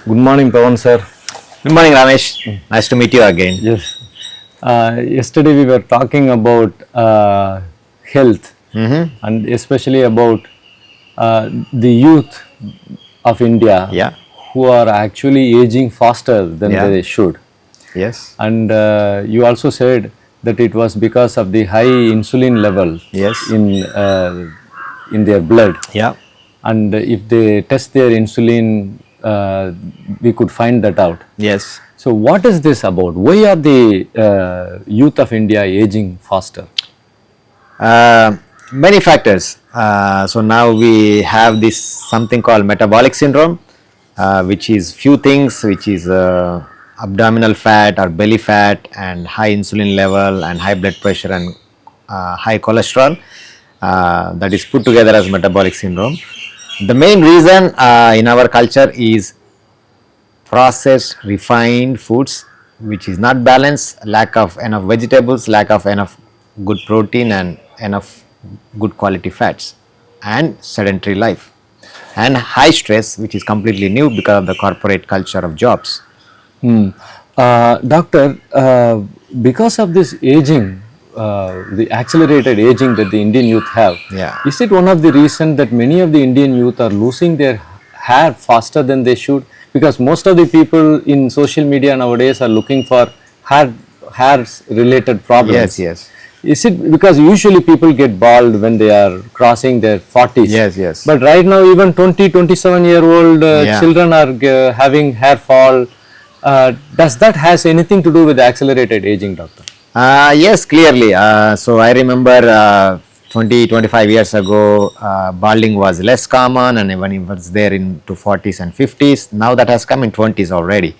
Good morning, Pawan sir. Good morning, Ramesh. Nice to meet you again. Yes. Yesterday we were talking about health and especially about the youth of India Yeah. who are actually aging faster than Yeah. they should. Yes. And you also said that it was because of the high insulin level Yes. in their blood. Yeah. And if they test their insulin, we could find that out. Yes. So, what is this about? Why are the youth of India aging faster? Many factors. So now we have this something called metabolic syndrome, which is few things, which is abdominal fat or belly fat and high insulin level and high blood pressure and high cholesterol. That is put together as metabolic syndrome. The main reason in our culture is processed refined foods which is not balanced, lack of enough vegetables, lack of enough good protein and enough good quality fats, and sedentary life and high stress, which is completely new because of the corporate culture of jobs. Doctor, because of this aging, the accelerated aging that the Indian youth have, Yeah. is it one of the reasons that many of the Indian youth are losing their hair faster than they should? Because most of the people in social media nowadays are looking for hair related problems. Yes, yes. Is it because usually people get bald when they are crossing their 40s? Yes, yes. But right now, even 20, 27-year-old Yeah. children are having hair fall. Does that has anything to do with accelerated aging, doctor? Yes, clearly. So I remember 20, 25 years ago, balding was less common and even it was there into 40s and 50s. Now that has come in 20s already.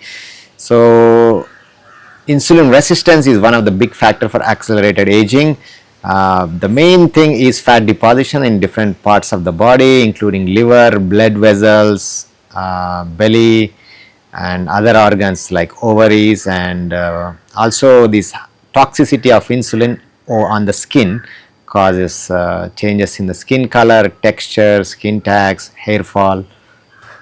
So insulin resistance is one of the big factor for accelerated aging. The main thing is fat deposition in different parts of the body, including liver, blood vessels, belly, and other organs like ovaries, and also this toxicity of insulin on the skin causes changes in the skin color, texture, skin tags, hair fall.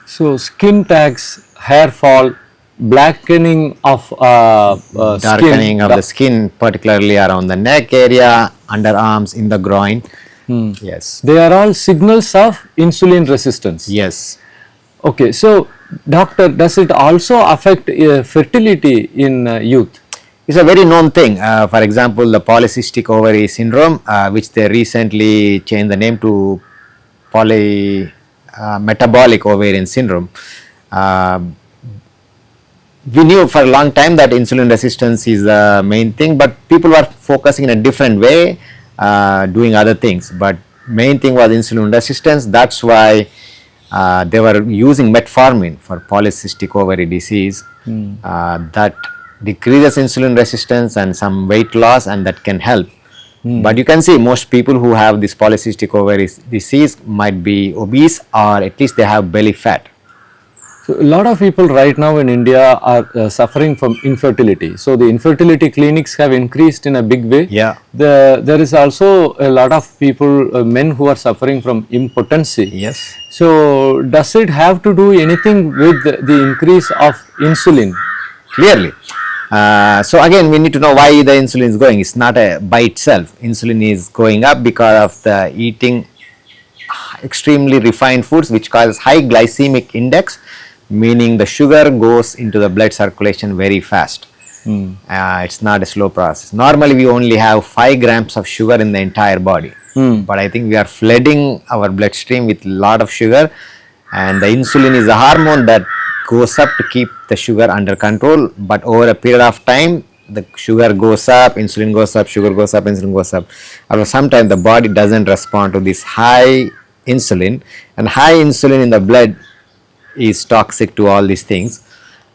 So, skin tags, hair fall, blackening of Darkening skin. of the skin, particularly around the neck area, underarms, in the groin. Yes. They are all signals of insulin resistance. Yes. Okay, so doctor, does it also affect fertility in youth? It's a very known thing. For example, the polycystic ovary syndrome, which they recently changed the name to metabolic ovarian syndrome. We knew for a long time that insulin resistance is the main thing, but people were focusing in a different way, doing other things. But main thing was insulin resistance. That's why they were using metformin for polycystic ovary disease. That decreases insulin resistance and some weight loss, and that can help. But you can see most people who have this polycystic ovary disease might be obese, or at least they have belly fat. So, a lot of people right now in India are suffering from infertility. So, the infertility clinics have increased in a big way. Yeah. There is also a lot of people, men who are suffering from impotency. Yes. So, does it have to do anything with the increase of insulin? Clearly. So again, we need to know why the insulin is going. It's not by itself. Insulin is going up because of the eating extremely refined foods, which causes high glycemic index, meaning the sugar goes into the blood circulation very fast. It's not a slow process. Normally, we only have 5 grams of sugar in the entire body, but I think we are flooding our bloodstream with a lot of sugar, and the insulin is a hormone that goes up to keep the sugar under control. But over a period of time, the sugar goes up, insulin goes up, sugar goes up, insulin goes up. After some time, the body doesn't respond to this high insulin, and high insulin in the blood is toxic to all these things,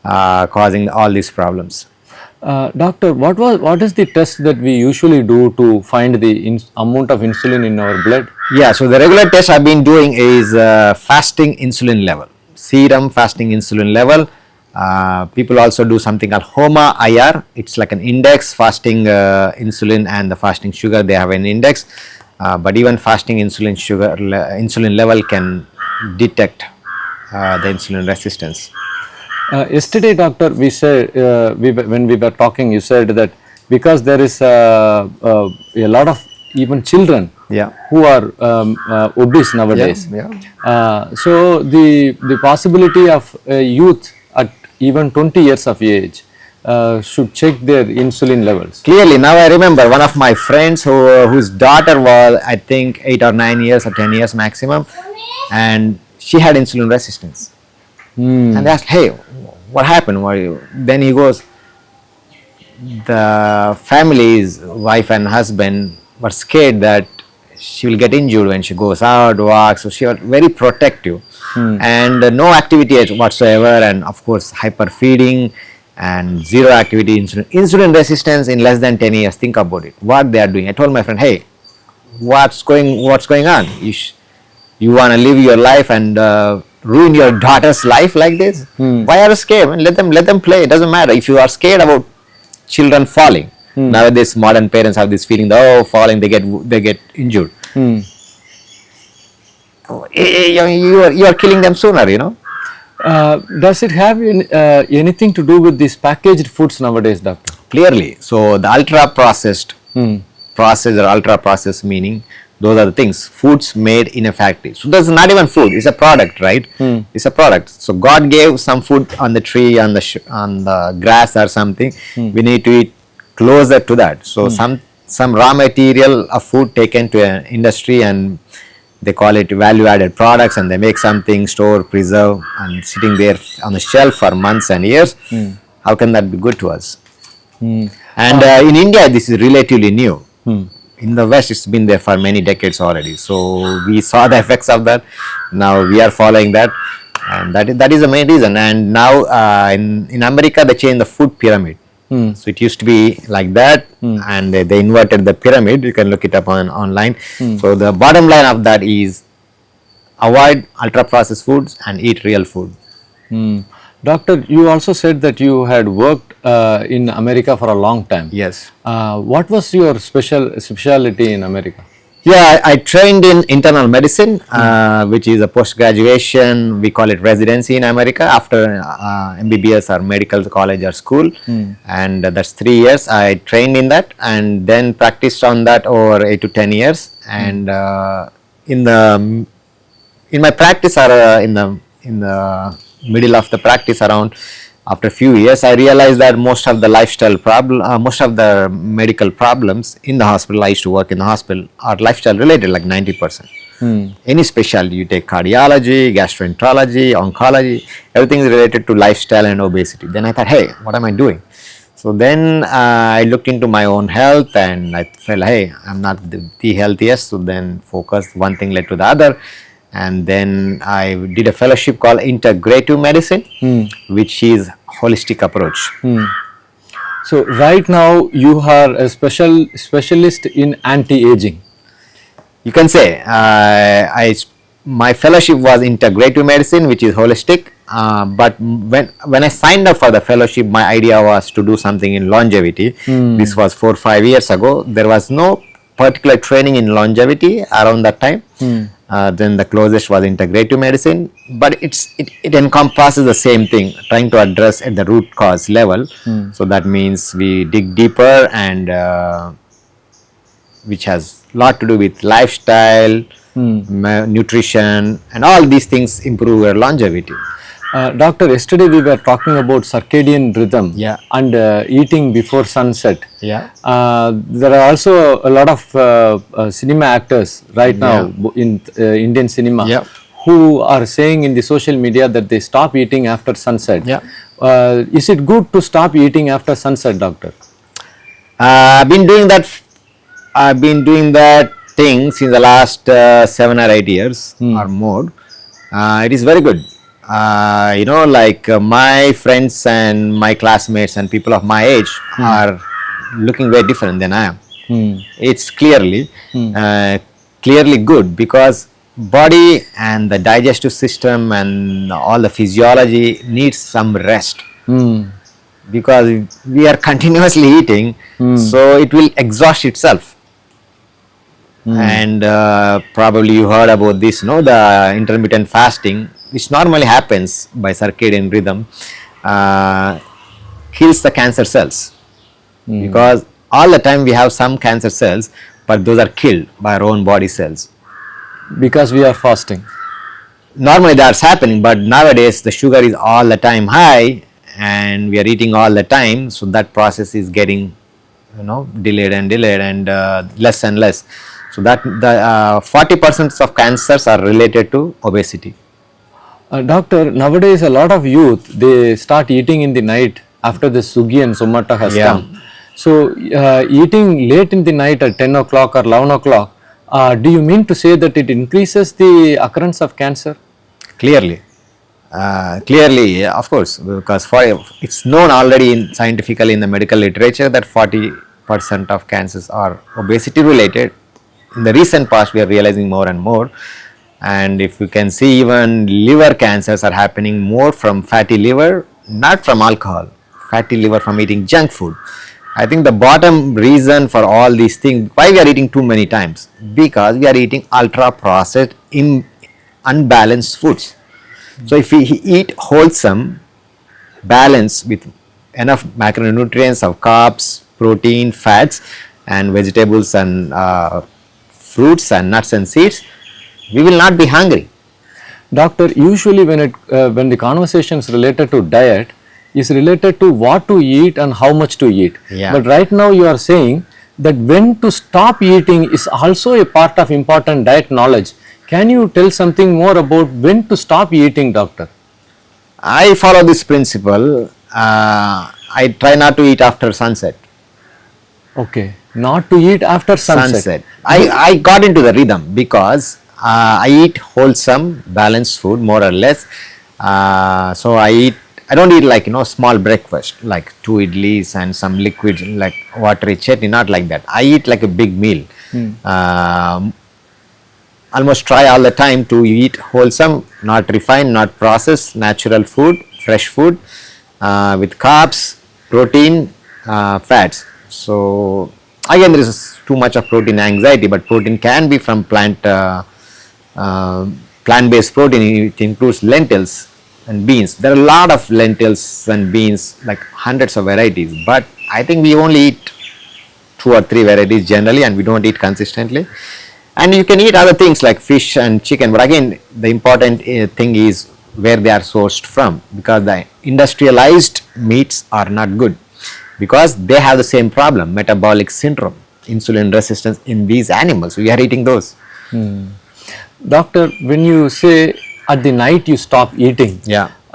causing all these problems. Doctor, what is the test that we usually do to find the amount of insulin in our blood? Yeah, so the regular test I've been doing is fasting insulin level, serum fasting insulin level. People also do something called HOMA IR. It's like an index, fasting insulin and the fasting sugar, they have an index. But even fasting insulin level can detect the insulin resistance. Yesterday, doctor, we said when we were talking, you said that because there is a lot of even children Yeah. who are obese nowadays. Yeah. So the possibility of youth at even 20 years of age should check their insulin levels. Clearly, now I remember one of my friends whose daughter was, I think, 8 or 9 years or 10 years maximum, and she had insulin resistance. And they asked, "Hey, what happened? Then he goes, the family's wife and husband were scared that she will get injured when she goes out, walks, so she was very protective. And no activity whatsoever, and of course hyper feeding and zero activity. Insulin resistance in less than 10 years. Think about it, what they are doing. I told my friend, hey, what's going on? You want to live your life and ruin your daughter's life like this? Why are you scared? Let them play. It doesn't matter. If you are scared about children falling, nowadays modern parents have this feeling that, oh, falling, they get injured. You are killing them sooner, you know. Does it have anything to do with these packaged foods nowadays, doctor? Clearly. So the ultra processed, processed or ultra processed meaning, those are the things, foods made in a factory. So that's not even food, it's a product, right? It's a product. So God gave some food on the tree, on the grass or something. We need to eat closer to that. So some raw material of food taken to an industry, and they call it value added products, and they make something, store, preserve, and sitting there on the shelf for months and years. How can that be good to us? And in India, this is relatively new. In the West, it's been there for many decades already. So we saw the effects of that. Now we are following that, and that is the main reason. And now in America, they changed the food pyramid. So it used to be like that, and they inverted the pyramid. You can look it up online. So the bottom line of that is avoid ultra processed foods and eat real food. Doctor, you also said that you had worked in America for a long time. Yes. What was your specialty in America? Yeah, I trained in internal medicine, which is a post-graduation, we call it residency in America, after MBBS or medical college or school. And that's 3 years. I trained in that and then practiced on that over 8 to 10 years. And in my practice, or in the middle of the practice, around after a few years, I realized that most of the lifestyle problem, most of the medical problems in the hospital, I used to work in the hospital, are lifestyle related, like 90%. Any specialty you take, cardiology, gastroenterology, oncology, everything is related to lifestyle and obesity. Then I thought, hey, what am I doing? So then I looked into my own health, and I felt, hey, I'm not the healthiest. So then focused, one thing led to the other. And then I did a fellowship called Integrative Medicine, which is holistic approach. So right now you are a specialist in anti-aging. You can say my fellowship was Integrative Medicine, which is holistic. But when I signed up for the fellowship, my idea was to do something in longevity. This was 4 or 5 years ago. There was no particular training in longevity around that time. Then the closest was integrative medicine, but it encompasses the same thing, trying to address at the root cause level. So that means we dig deeper, and which has a lot to do with lifestyle, nutrition, and all these things improve your longevity. Doctor, yesterday we were talking about circadian rhythm, Yeah. and eating before sunset. Yeah. There are also a lot of cinema actors right now in Indian cinema, Yeah. who are saying in the social media that they stop eating after sunset. Yeah. Is it good to stop eating after sunset, doctor? I've been doing that thing since the last 7 or 8 years or more. It is very good. My friends and my classmates and people of my age are looking very different than I am. It's clearly good, because body and the digestive system and all the physiology needs some rest, because we are continuously eating, so it will exhaust itself. And probably you heard about this, the intermittent fasting, which normally happens by circadian rhythm. kills the cancer cells. Because all the time we have some cancer cells, but those are killed by our own body cells. Because we are fasting. Normally that's happening, but nowadays the sugar is all the time high and we are eating all the time, so that process is getting, delayed and less and less. So that the 40% of cancers are related to obesity. Doctor, nowadays a lot of youth, they start eating in the night after the Swiggy and Zomato has Yeah. come. So eating late in the night at 10 o'clock or 11 o'clock, do you mean to say that it increases the occurrence of cancer? Clearly, of course, because it's known already scientifically in the medical literature that 40% of cancers are obesity related. In the recent past, we are realizing more and more. And if you can see, even liver cancers are happening more from fatty liver, not from alcohol, fatty liver from eating junk food. I think the bottom reason for all these things, why we are eating too many times, because we are eating ultra processed, unbalanced foods. So if we eat wholesome, balanced with enough macronutrients of carbs, protein, fats, and vegetables and fruits and nuts and seeds, we will not be hungry. Doctor, usually when the conversation is related to diet, is related to what to eat and how much to eat. Yeah. But right now you are saying that when to stop eating is also a part of important diet knowledge. Can you tell something more about when to stop eating, doctor? I follow this principle. I try not to eat after sunset. Okay, not to eat after sunset. I got into the rhythm because I eat wholesome, balanced food more or less. So I don't eat like small breakfast like 2 idlis and some liquid like watery chutney, not like that. I eat like a big meal. Almost try all the time to eat wholesome, not refined, not processed, natural food, fresh food with carbs, protein, fats. So again, there is too much of protein anxiety, but protein can be from plant-based protein. It includes lentils and beans. There are a lot of lentils and beans, like hundreds of varieties, but I think we only eat 2 or 3 varieties generally, and we don't eat consistently. And you can eat other things like fish and chicken, but again, the important thing is where they are sourced from, because the industrialized meats are not good, because they have the same problem, metabolic syndrome, insulin resistance in these animals. We are eating those. Doctor, when you say at the night you stop eating,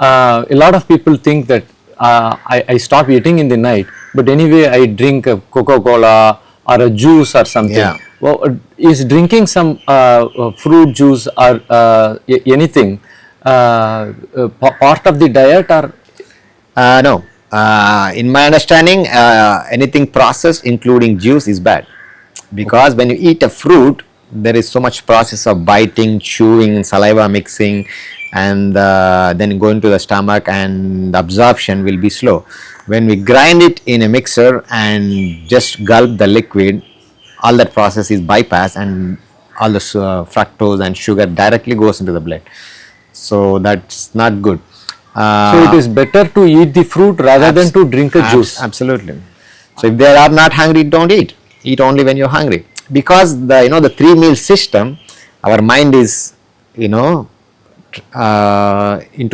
a lot of people think that I stop eating in the night, but anyway I drink a Coca-Cola or a juice or something. Yeah. Well, is drinking some fruit juice or anything part of the diet or? No. In my understanding, anything processed, including juice, is bad, because when you eat a fruit, there is so much process of biting, chewing, saliva mixing, and then going to the stomach, and the absorption will be slow. When we grind it in a mixer and just gulp the liquid, all that process is bypassed, and all the fructose and sugar directly goes into the blood. So that's not good. So it is better to eat the fruit rather than to drink a juice. Absolutely. So if they are not hungry, don't eat. Eat only when you're hungry. Because the 3-meal system, our mind is into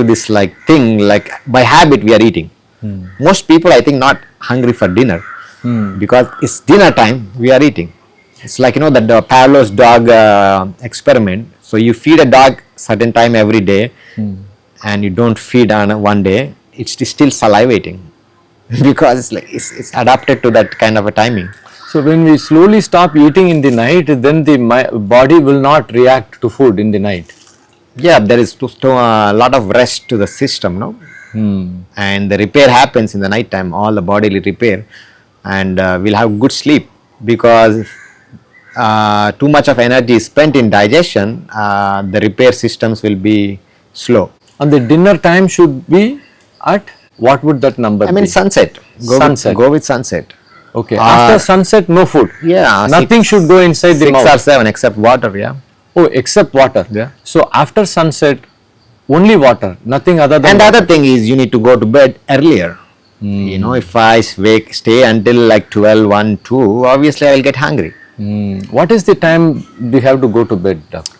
this like thing, like by habit we are eating. Most people, I think, not hungry for dinner, because it's dinner time we are eating. It's like the Pavlov's dog experiment. So you feed a dog certain time every day, and you don't feed on one day, it's still salivating because it's adapted to that kind of a timing. So when we slowly stop eating in the night, then the body will not react to food in the night. Yeah, there is a lot of rest to the system, no? And the repair happens in the night time, all the bodily repair, and we'll have good sleep, because too much of energy is spent in digestion, the repair systems will be slow. And the dinner time should be at what would that number be? I mean sunset. Go with sunset. Okay. After sunset, no food. Yeah. Nothing should go inside the mouth. 6 or 7 except water. Yeah. Oh, except water. Yeah. So after sunset, Only water, nothing other than And the water. other thing is you need to go to bed earlier. You know, if I stay until like 12, 1, 2, obviously I will get hungry. What is the time we have to go to bed, doctor?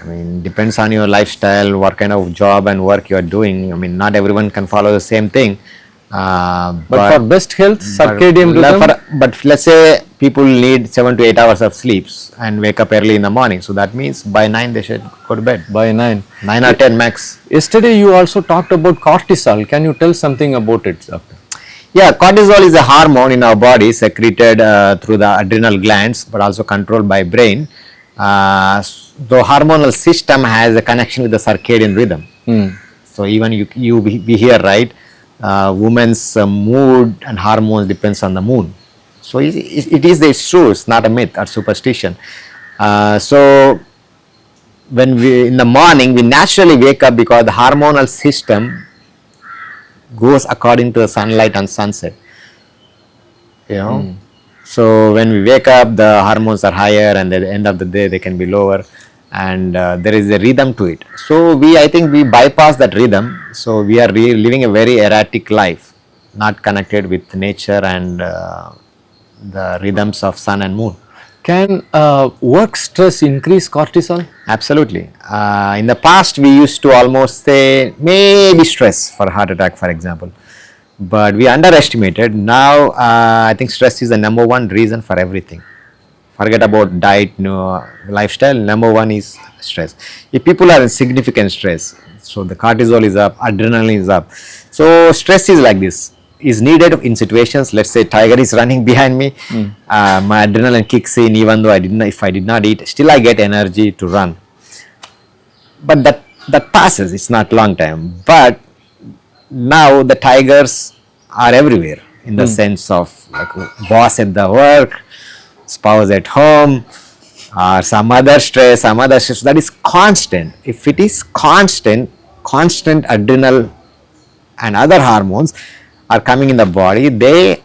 I mean, depends on your lifestyle, what kind of job and work you are doing. I mean, not everyone can follow the same thing. But for best health, circadian rhythm. But let's say people need 7 to 8 hours of sleeps and wake up early in the morning. So that means by 9 they should go to bed. By 9. 9 or 10 max. Yesterday you also talked about cortisol. Can you tell something about it, doctor? Yeah, cortisol is a hormone in our body secreted through the adrenal glands, but also controlled by brain. The hormonal system has a connection with the circadian rhythm. So even we hear, right, women's mood and hormones depends on the moon. So it's true. It's not a myth or superstition. So when we in the morning we naturally wake up because the hormonal system goes according to the sunlight and sunset. You know, so when we wake up, the hormones are higher, and at the end of the day, they can be lower, and there is a rhythm to it. So I think we bypass that rhythm. So we are living a very erratic life, not connected with nature and the rhythms of sun and moon. Can work stress increase cortisol? Absolutely. In the past, we used to almost say maybe stress for heart attack, for example, but we underestimated. Now, I think stress is the number one reason for everything. Forget about diet, lifestyle. Number one is stress. If people are in significant stress, so the cortisol is up, adrenaline is up. So stress is like this. Is needed in situations. Let's say tiger is running behind me. My adrenaline kicks in, even though if I did not eat, still I get energy to run. But that passes. It's not long time. But now the tigers are everywhere in the sense of like boss at the work, spouse at home, or some other stress. That is constant. If it is constant adrenal and other hormones are coming in the body, they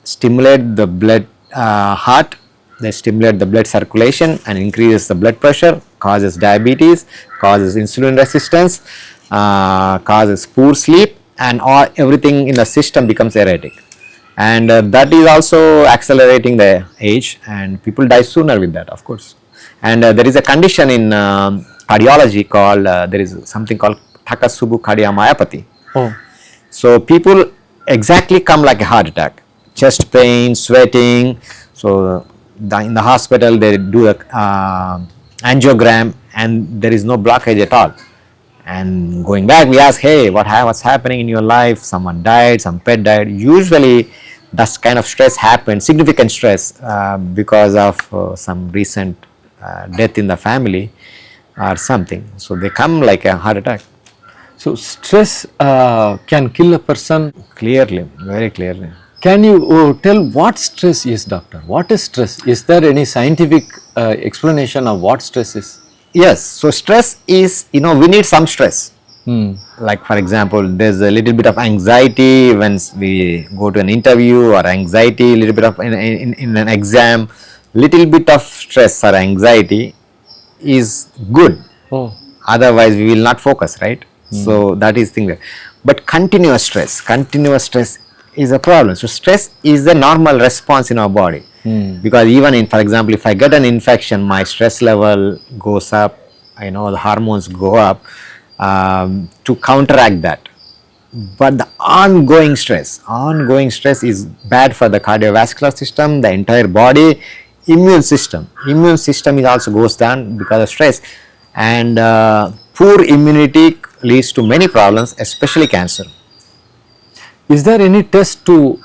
stimulate the blood heart, they stimulate the blood circulation and increases the blood pressure, causes diabetes, causes insulin resistance, causes poor sleep, and everything in the system becomes erratic. And that is also accelerating the age, and people die sooner with that, of course. And there is a condition in cardiology called, there is something called Takotsubo cardiomyopathy. Oh. So people exactly come like a heart attack, chest pain, sweating. So in the hospital they do a angiogram and there is no blockage at all. And going back, we ask, hey, what's happening in your life? Someone died, some pet died. Usually that kind of stress happens, significant stress, because of some recent death in the family or something. So they come like a heart attack. So stress can kill a person. Clearly, very clearly. Can you tell what stress is, doctor? What is stress? Is there any scientific explanation of what stress is? Yes, so stress is, we need some stress. Like for example, there's a little bit of anxiety when we go to an interview, or anxiety, a little bit of in an exam, little bit of stress or anxiety is good. Oh. Otherwise we will not focus, right? So that is thing there. But continuous stress is a problem. So stress is the normal response in our body. Because even for example, if I get an infection, my stress level goes up, the hormones go up to counteract that. But the ongoing stress is bad for the cardiovascular system, the entire body, immune system is also goes down because of stress. And poor immunity leads to many problems, especially cancer. Is there any test to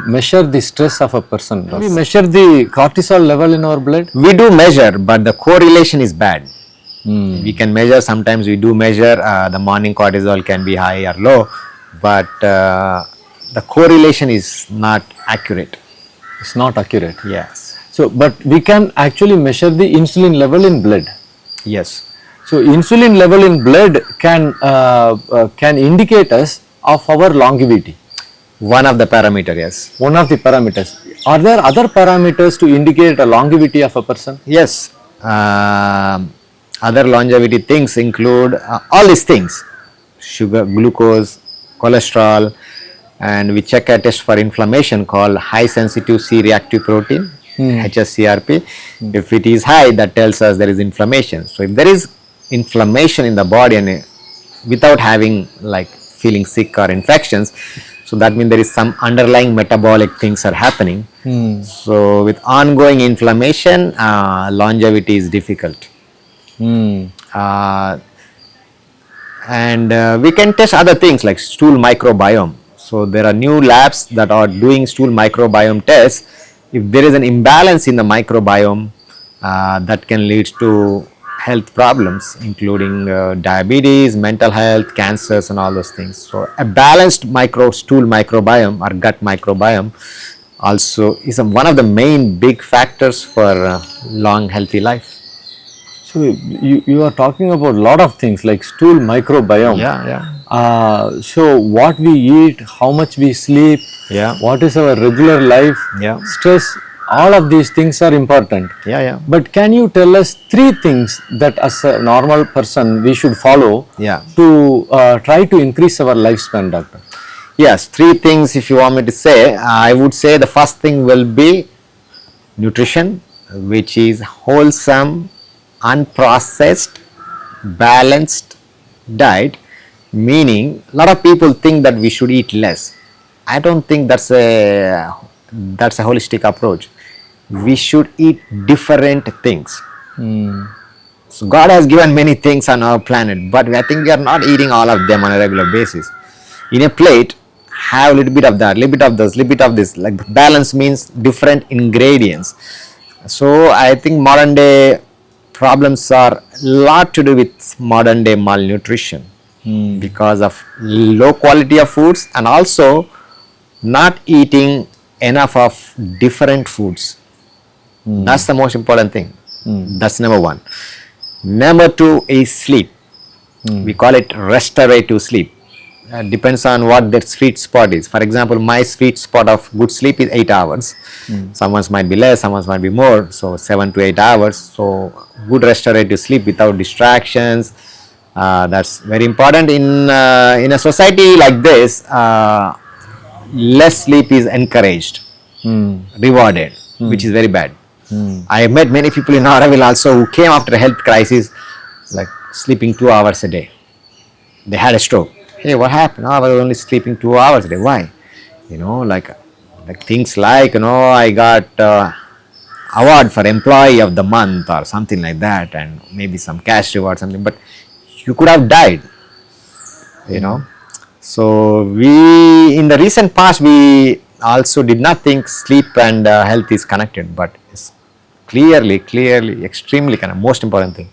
measure the stress of a person? Do we measure the cortisol level in our blood? We do measure, but the correlation is bad. We can measure, sometimes we do measure, the morning cortisol can be high or low, but the correlation is not accurate. It's not accurate. Yes. So, but we can actually measure the insulin level in blood. Yes. So, insulin level in blood can indicate us of our longevity. One of the parameter, yes. One of the parameters. Are there other parameters to indicate a longevity of a person? Yes. Other longevity things include all these things: sugar, glucose, cholesterol, and we check a test for inflammation called high sensitive C reactive protein, HSCRP. If it is high, that tells us there is inflammation. So if there is inflammation in the body and without having like feeling sick or infections, so that means there is some underlying metabolic things are happening. So with ongoing inflammation, longevity is difficult. And we can test other things like stool microbiome. So there are new labs that are doing stool microbiome tests. If there is an imbalance in the microbiome, that can lead to health problems, including diabetes, mental health, cancers, and all those things. So a balanced stool microbiome or gut microbiome also is one of the main big factors for long healthy life. So you are talking about a lot of things like stool microbiome. So what we eat, how much we sleep, what is our regular life, stress, all of these things are important. But can you tell us 3 things that as a normal person we should follow to try to increase our lifespan, doctor? Yes, 3 things if you want me to say. I would say the first thing will be nutrition, which is wholesome, unprocessed, balanced diet, meaning a lot of people think that we should eat less. I don't think that's a holistic approach. We should eat different things. So God has given many things on our planet, but I think we are not eating all of them on a regular basis. In a plate, have a little bit of that, little bit of this, little bit of this. Like balance means different ingredients. So I think modern day problems are a lot to do with modern day malnutrition because of low quality of foods and also not eating enough of different foods. That's the most important thing. That's number 1. Number 2 is sleep. We call it restorative sleep. Depends on what that sweet spot is. For example, my sweet spot of good sleep is 8 hours. Someone's might be less, someone's might be more. So 7 to 8 hours. So good restorative sleep without distractions. That's very important in a society like this. Less sleep is encouraged, rewarded, which is very bad. I have met many people in Auroville also who came after a health crisis, like sleeping 2 hours a day. They had a stroke. Hey, what happened? Oh, I was only sleeping 2 hours a day. Why? Like things like, I got award for employee of the month or something like that, and maybe some cash reward, something. But you could have died. So we, in the recent past, we also did not think sleep and health is connected, but it's clearly, extremely kind of most important thing.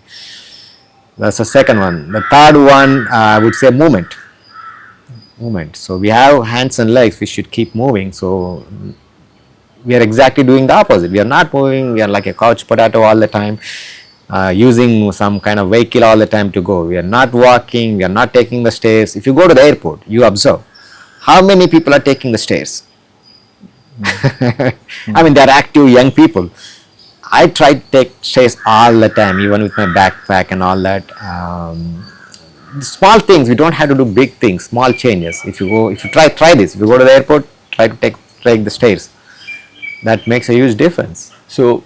That's the second one. The third one, I would say movement. So we have hands and legs, we should keep moving. So we are exactly doing the opposite. We are not moving, we are like a couch potato all the time, using some kind of vehicle all the time to go. We are not walking, we are not taking the stairs. If you go to the airport, you observe how many people are taking the stairs. I mean, they are active young people. I try to take stairs all the time, even with my backpack and all that. Small things, we don't have to do big things, small changes. If you try this, if you go to the airport, try to take the stairs. That makes a huge difference. So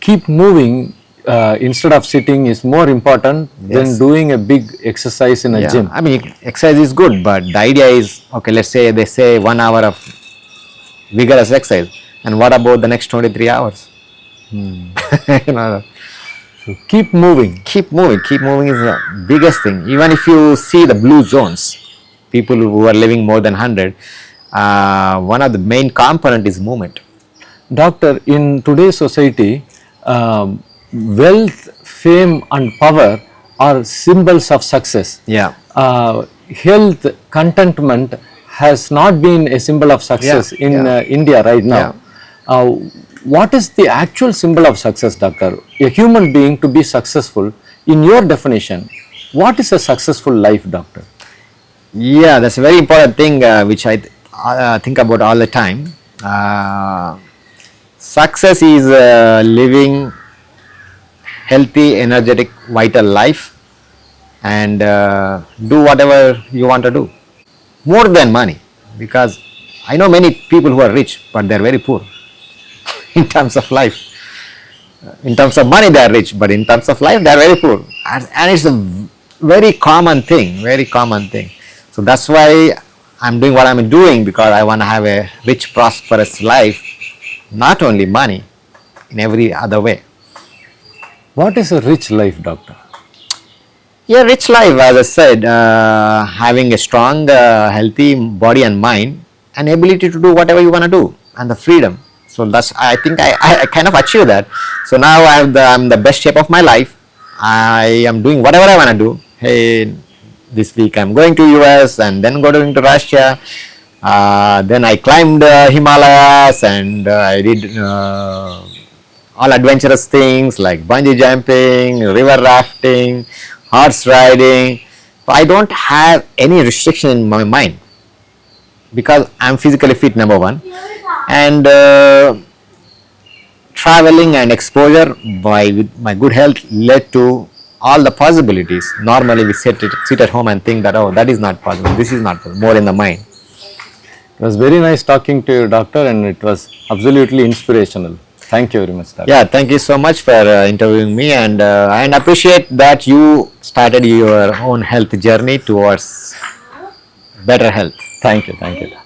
keep moving instead of sitting is more important than doing a big exercise in a gym. I mean, exercise is good, but the idea is, okay, let's say they say 1 hour of vigorous exercise, and what about the next 23 hours? So keep moving. Keep moving is the biggest thing. Even if you see the blue zones, people who are living more than 100, one of the main component is movement. Doctor, in today's society, wealth, fame and power are symbols of success. Health, contentment has not been a symbol of success in India right now. What is the actual symbol of success, doctor? A human being to be successful, in your definition, what is a successful life, doctor? Yeah, that's a very important thing which I think about all the time. Success is living healthy, energetic, vital life and do whatever you want to do. More than money, because I know many people who are rich, but they are very poor in terms of life. In terms of money, they are rich, but in terms of life, they are very poor. And it's a very common thing, very common thing. So that's why I'm doing what I'm doing, because I want to have a rich, prosperous life, not only money, in every other way. What is a rich life, doctor? Yeah, rich life, as I said, having a strong, healthy body and mind, and ability to do whatever you want to do, and the freedom. So that's, I think I kind of achieve that. So now I'm the best shape of my life. I am doing whatever I want to do. Hey, this week I'm going to US and then going to Russia. Then I climbed Himalayas and I did all adventurous things like bungee jumping, river rafting, horse riding. So I don't have any restriction in my mind, because I'm physically fit, number one, and traveling and exposure with my good health led to all the possibilities. Normally we sit at home and think that, oh, that is not possible, this is not possible, more in the mind. It was very nice talking to you, doctor, and it was absolutely inspirational. Thank you very much, doctor. Yeah, thank you so much for interviewing me, and appreciate that you started your own health journey towards better health. Thank you. Thank you.